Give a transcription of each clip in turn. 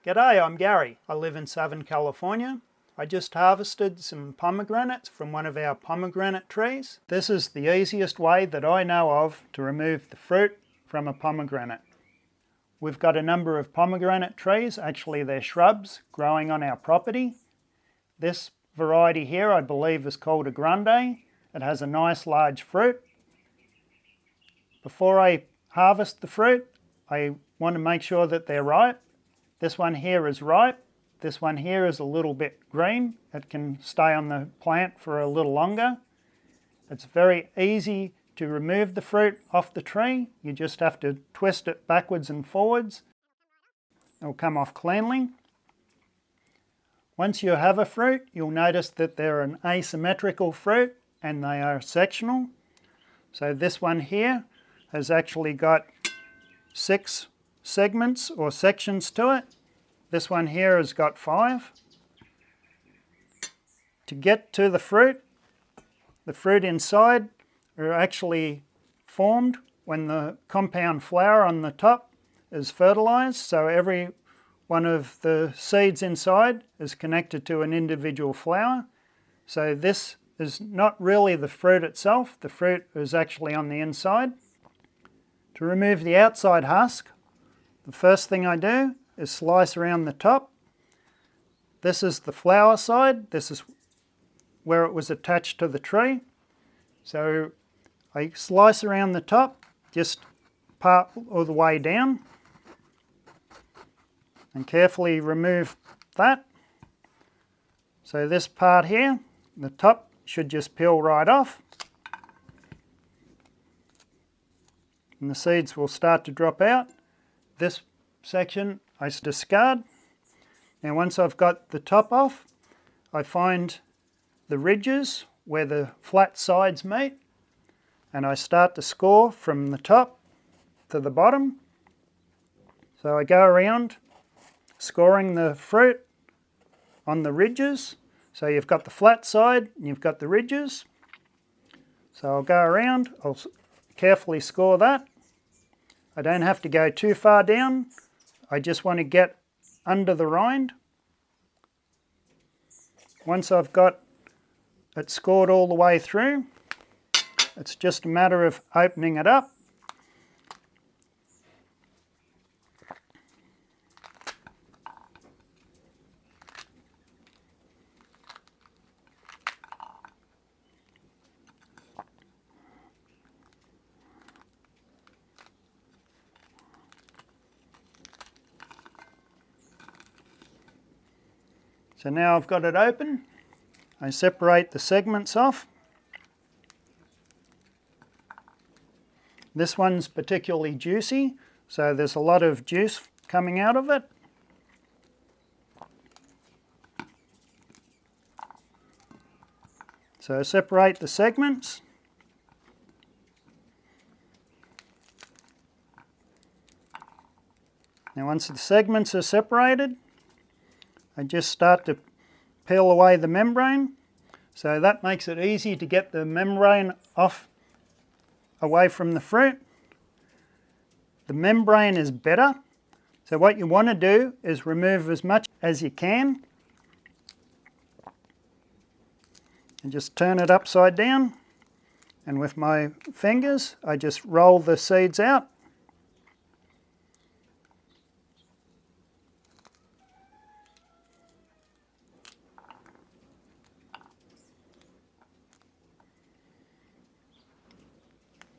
G'day, I'm Gary. I live in Southern California. I just harvested some pomegranates from one of our pomegranate trees. This is the easiest way that I know of to remove the fruit from a pomegranate. We've got a number of pomegranate trees, actually they're shrubs, growing on our property. This variety here I believe is called a grande. It has a nice large fruit. Before I harvest the fruit, I want to make sure that they're ripe. This one here is ripe. This one here is a little bit green. It can stay on the plant for a little longer. It's very easy to remove the fruit off the tree. You just have to twist it backwards and forwards. It'll come off cleanly. Once you have a fruit, you'll notice that they're an asymmetrical fruit and they are sectional. So this one here has actually got 6 segments or sections to it. This one here has got 5. To get to the fruit inside are actually formed when the compound flower on the top is fertilized. So every one of the seeds inside is connected to an individual flower. So this is not really the fruit itself. The fruit is actually on the inside. To remove the outside husk, the first thing I do is slice around the top. This is the flower side. This is where it was attached to the tree. So I slice around the top, just part all the way down, and carefully remove that. So this part here, the top, should just peel right off. And the seeds will start to drop out. This section I discard. Now once I've got the top off, I find the ridges where the flat sides meet, and I start to score from the top to the bottom. So I go around scoring the fruit on the ridges. So you've got the flat side and you've got the ridges. So I'll go around, I'll carefully score that. I don't have to go too far down. I just want to get under the rind. Once I've got it scored all the way through, it's just a matter of opening it up. So now I've got it open, I separate the segments off. This one's particularly juicy, so there's a lot of juice coming out of it. So separate the segments. Now once the segments are separated, I just start to peel away the membrane. So that makes it easy to get the membrane off away from the fruit. The membrane is better. So what you want to do is remove as much as you can. And just turn it upside down. And with my fingers, I just roll the seeds out.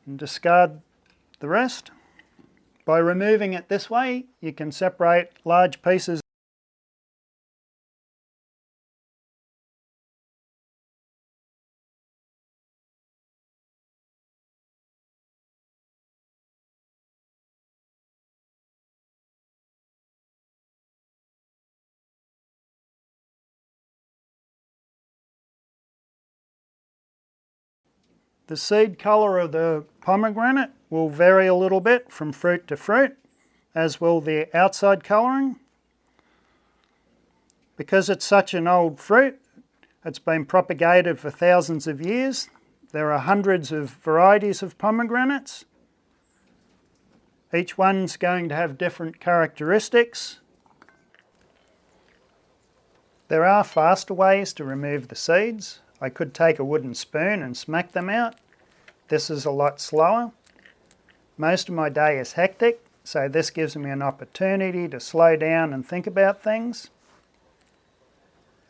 And discard the rest. By removing it this way, you can separate large pieces. The seed colour of the pomegranate will vary a little bit from fruit to fruit, as will the outside colouring. Because it's such an old fruit, it's been propagated for thousands of years. There are hundreds of varieties of pomegranates. Each one's going to have different characteristics. There are faster ways to remove the seeds. I could take a wooden spoon and smack them out. This is a lot slower. Most of my day is hectic, so this gives me an opportunity to slow down and think about things.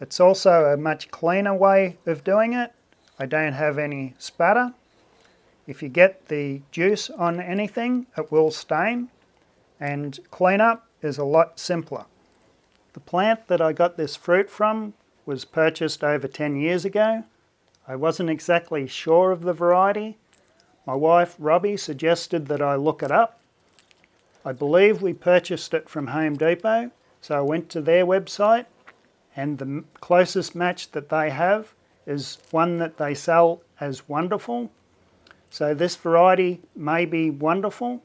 It's also a much cleaner way of doing it. I don't have any spatter. If you get the juice on anything, it will stain, and cleanup is a lot simpler. The plant that I got this fruit from was purchased over 10 years ago. I wasn't exactly sure of the variety. My wife, Robbie, suggested that I look it up. I believe we purchased it from Home Depot, so I went to their website, and the closest match that they have is one that they sell as Wonderful. So this variety may be Wonderful.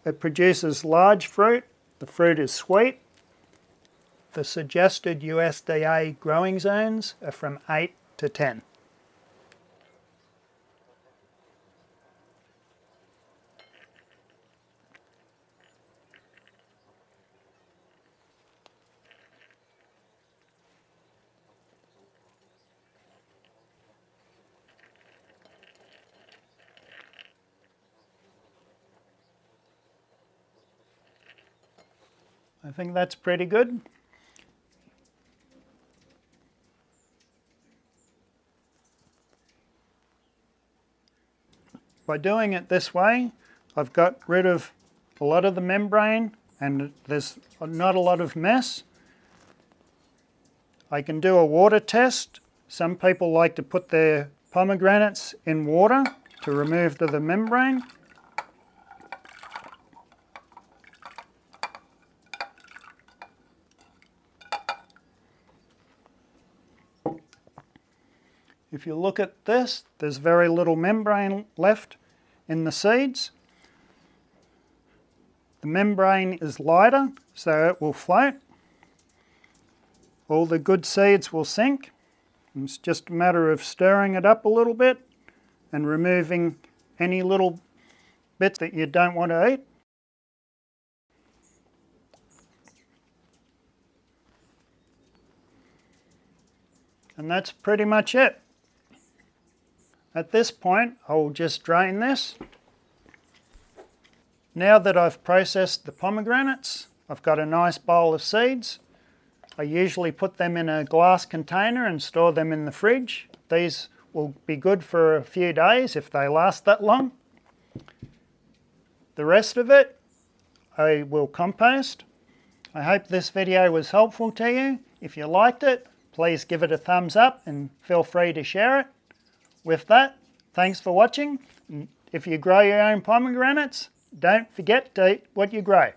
It produces large fruit. The fruit is sweet. The suggested USDA growing zones are from 8 to 10. I think that's pretty good. By doing it this way, I've got rid of a lot of the membrane and there's not a lot of mess. I can do a water test. Some people like to put their pomegranates in water to remove the membrane. If you look at this, there's very little membrane left in the seeds. The membrane is lighter, so it will float. All the good seeds will sink. It's just a matter of stirring it up a little bit and removing any little bits that you don't want to eat. And that's pretty much it. At this point, I'll just drain this. Now that I've processed the pomegranates, I've got a nice bowl of seeds. I usually put them in a glass container and store them in the fridge. These will be good for a few days if they last that long. The rest of it, I will compost. I hope this video was helpful to you. If you liked it, please give it a thumbs up and feel free to share it. With that, thanks for watching. If you grow your own pomegranates, don't forget to eat what you grow.